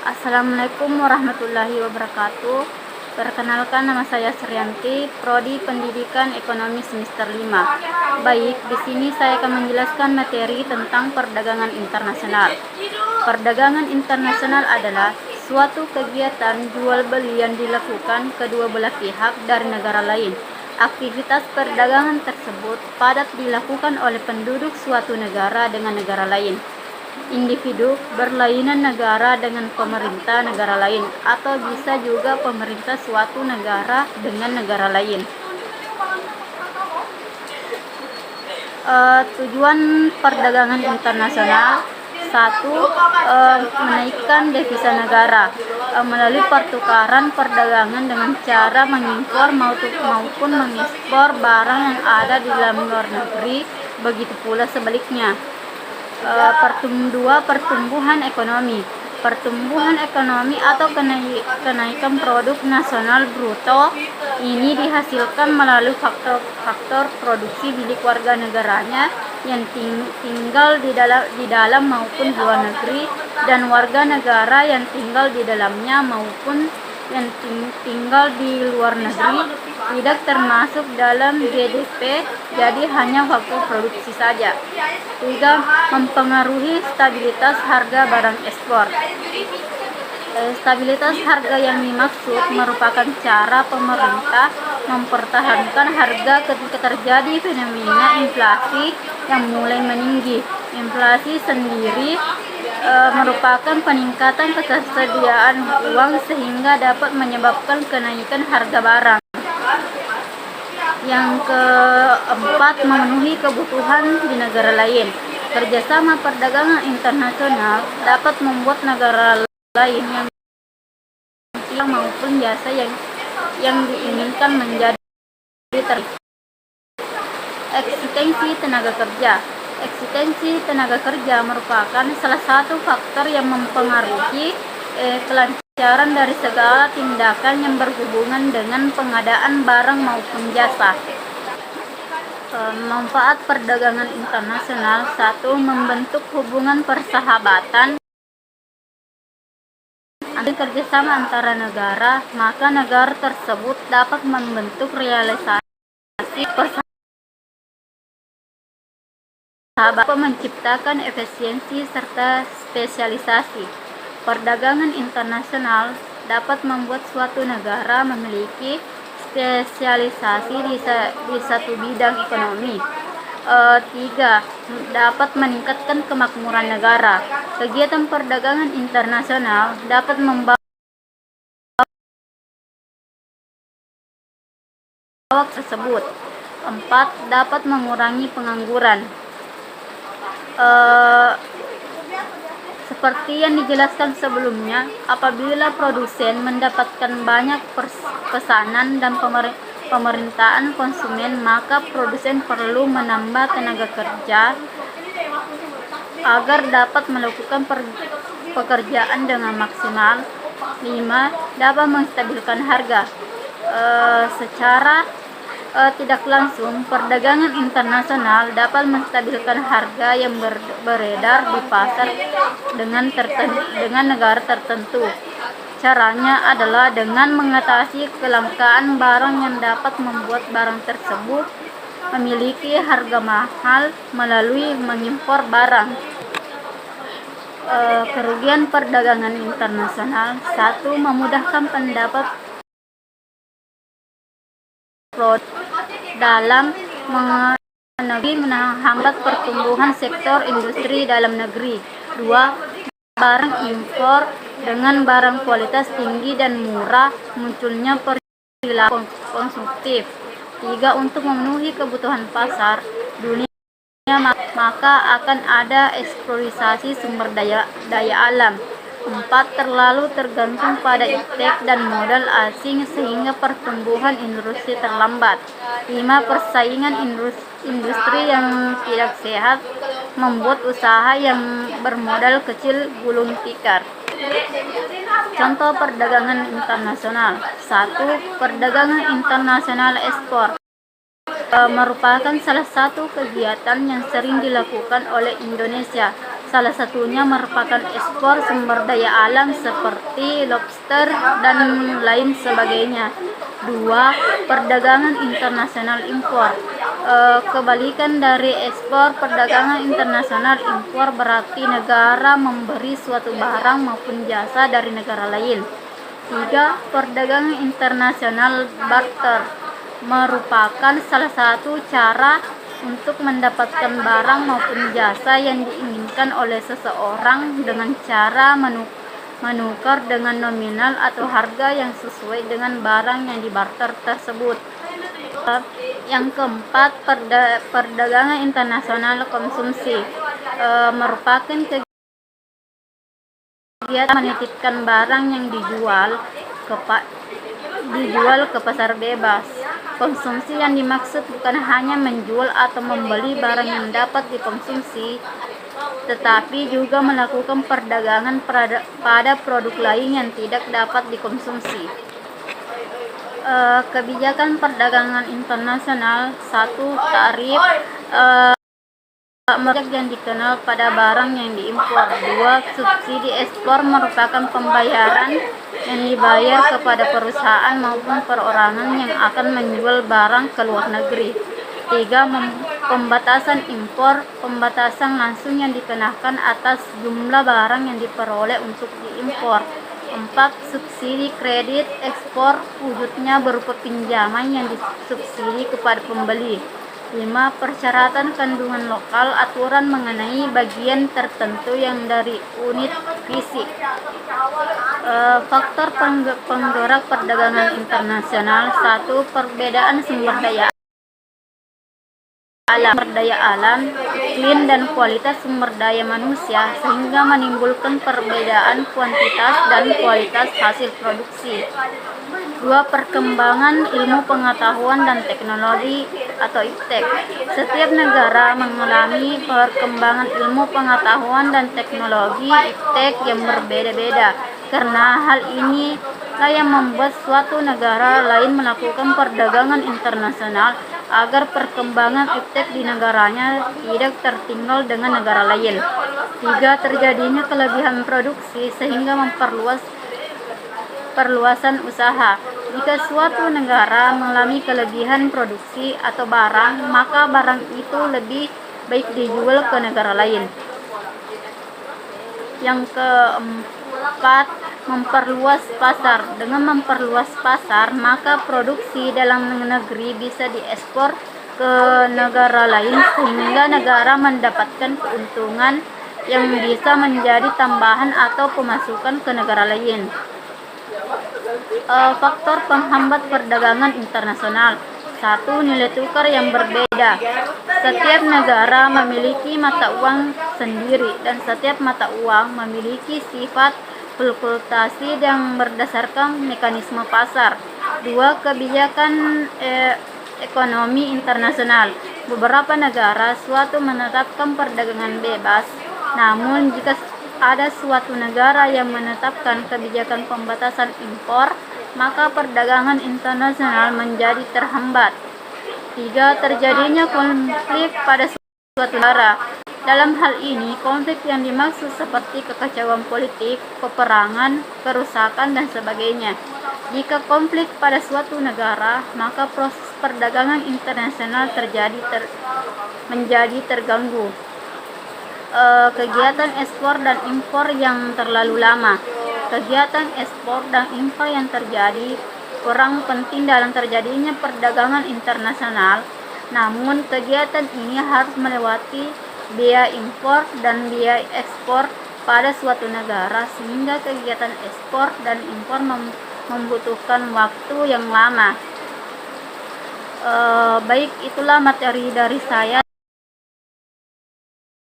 Assalamualaikum warahmatullahi wabarakatuh. Perkenalkan, nama saya Suryanti, Prodi Pendidikan Ekonomi semester 5. Baik, di sini saya akan menjelaskan materi tentang perdagangan internasional. Perdagangan internasional adalah suatu kegiatan jual beli yang dilakukan kedua belah pihak dari negara lain. Aktivitas perdagangan tersebut padat dilakukan oleh penduduk suatu negara dengan negara lain. Individu berlainan negara dengan pemerintah negara lain, atau bisa juga pemerintah suatu negara dengan negara lain. Tujuan perdagangan internasional: satu, menaikkan devisa negara melalui pertukaran perdagangan dengan cara mengimpor maupun mengekspor barang yang ada di dalam luar negeri, begitu pula sebaliknya. Pertumbuhan ekonomi. Pertumbuhan ekonomi atau kenaikan produk nasional bruto ini dihasilkan melalui faktor produksi milik warga negaranya yang tinggal di dalam maupun di luar negeri, dan warga negara yang tinggal di dalamnya maupun yang tinggal di luar negeri tidak termasuk dalam GDP, jadi hanya faktor produksi saja. 3. Mempengaruhi stabilitas harga barang ekspor. Stabilitas harga yang dimaksud merupakan cara pemerintah mempertahankan harga ketika terjadi fenomena inflasi yang mulai meninggi. Inflasi sendiri merupakan peningkatan ketersediaan uang sehingga dapat menyebabkan kenaikan harga barang. Yang keempat, memenuhi kebutuhan di negara lain. Kerjasama perdagangan internasional dapat membuat negara lain yang maupun jasa yang diinginkan menjadi eksistensi tenaga kerja. Eksistensi tenaga kerja merupakan salah satu faktor yang mempengaruhi kelancaran dari segala tindakan yang berhubungan dengan pengadaan barang maupun jasa. Manfaat perdagangan internasional: 1. Membentuk hubungan persahabatan. Dengan kerjasama antara negara, maka negara tersebut dapat membentuk realisasi persahabatan, menciptakan efisiensi serta spesialisasi. Perdagangan internasional dapat membuat suatu negara memiliki spesialisasi di satu bidang ekonomi. 3. Dapat meningkatkan kemakmuran negara. Kegiatan perdagangan internasional dapat membawa tersebut. 4. Dapat mengurangi pengangguran. Seperti yang dijelaskan sebelumnya, apabila produsen mendapatkan banyak pesanan dan pemerintahan konsumen, maka produsen perlu menambah tenaga kerja agar dapat melakukan pekerjaan dengan maksimal. 5. Dapat menstabilkan harga. Secara tidak langsung, perdagangan internasional dapat menstabilkan harga yang beredar di pasar dengan negara tertentu. Caranya adalah dengan mengatasi kelangkaan barang yang dapat membuat barang tersebut memiliki harga mahal melalui mengimpor barang. Kerugian perdagangan internasional: 1. Memudahkan pendapat produk dalam menghambat pertumbuhan sektor industri dalam negeri. 2. Barang impor dengan barang kualitas tinggi dan murah, munculnya perilaku konsumtif. 3. Untuk memenuhi kebutuhan pasar dunia, maka akan ada eksploitasi sumber daya alam. 4. Terlalu tergantung pada iptek dan modal asing sehingga pertumbuhan industri terlambat. 5. Persaingan industri yang tidak sehat membuat usaha yang bermodal kecil gulung tikar. Contoh perdagangan internasional: 1. Perdagangan internasional ekspor merupakan salah satu kegiatan yang sering dilakukan oleh Indonesia Salah satunya merupakan ekspor sumber daya alam seperti lobster dan lain sebagainya. 2. Perdagangan internasional impor. Kebalikan dari ekspor, perdagangan internasional impor berarti negara memberi suatu barang maupun jasa dari negara lain. 3. Perdagangan internasional barter merupakan salah satu cara untuk mendapatkan barang maupun jasa yang diinginkan oleh seseorang dengan cara menukar dengan nominal atau harga yang sesuai dengan barang yang dibarter tersebut. Yang keempat, perdagangan internasional konsumsi merupakan kegiatan menitipkan barang yang dijual ke pasar bebas. Konsumsi yang dimaksud bukan hanya menjual atau membeli barang yang dapat dikonsumsi, tetapi juga melakukan perdagangan pada produk lain yang tidak dapat dikonsumsi. Kebijakan perdagangan internasional. 1. Tarif yang dikenal pada barang yang diimpor. 2. Subsidi ekspor merupakan pembayaran yang dibayar kepada perusahaan maupun perorangan yang akan menjual barang ke luar negeri. 3. Pembatasan impor. Pembatasan langsung yang dikenakan atas jumlah barang yang diperoleh untuk diimpor. 4. Subsidi kredit ekspor, wujudnya berupa pinjaman yang disubsidi kepada pembeli. 5. Persyaratan kandungan lokal, aturan mengenai bagian tertentu yang dari unit fisik. Faktor penggerak perdagangan internasional. 1. Perbedaan sumber daya alam, iklim dan kualitas sumber daya manusia sehingga menimbulkan perbedaan kuantitas dan kualitas hasil produksi. 2. Perkembangan ilmu pengetahuan dan teknologi atau iptek. Setiap negara mengalami perkembangan ilmu pengetahuan dan teknologi iptek yang berbeda-beda. Karena hal ini lah yang membuat suatu negara lain melakukan perdagangan internasional agar perkembangan iptek di negaranya tidak tertinggal dengan negara lain. 3. Terjadinya kelebihan produksi sehingga memperluas perluasan usaha. Jika suatu negara mengalami kelebihan produksi atau barang, maka barang itu lebih baik dijual ke negara lain. Yang keempat, memperluas pasar. Dengan memperluas pasar, maka produksi dalam negeri bisa diekspor ke negara lain sehingga negara mendapatkan keuntungan yang bisa menjadi tambahan atau pemasukan ke negara lain. Faktor penghambat perdagangan internasional. 1. Nilai tukar yang berbeda. Setiap negara memiliki mata uang sendiri dan setiap mata uang memiliki sifat fluktuasi yang berdasarkan mekanisme pasar. 2. Kebijakan ekonomi internasional. Beberapa negara suatu menetapkan perdagangan bebas, namun jika ada suatu negara yang menetapkan kebijakan pembatasan impor, maka perdagangan internasional menjadi terhambat. 3. Terjadinya konflik pada suatu negara. Dalam hal ini, konflik yang dimaksud seperti kekacauan politik, peperangan, kerusakan, dan sebagainya. Jika konflik pada suatu negara, maka proses perdagangan internasional menjadi terganggu. Kegiatan ekspor dan impor yang terlalu lama. Kegiatan ekspor dan impor yang terjadi kurang penting dalam terjadinya perdagangan internasional, namun kegiatan ini harus melewati biaya impor dan biaya ekspor pada suatu negara sehingga kegiatan ekspor dan impor membutuhkan waktu yang lama. Baik, itulah materi dari saya.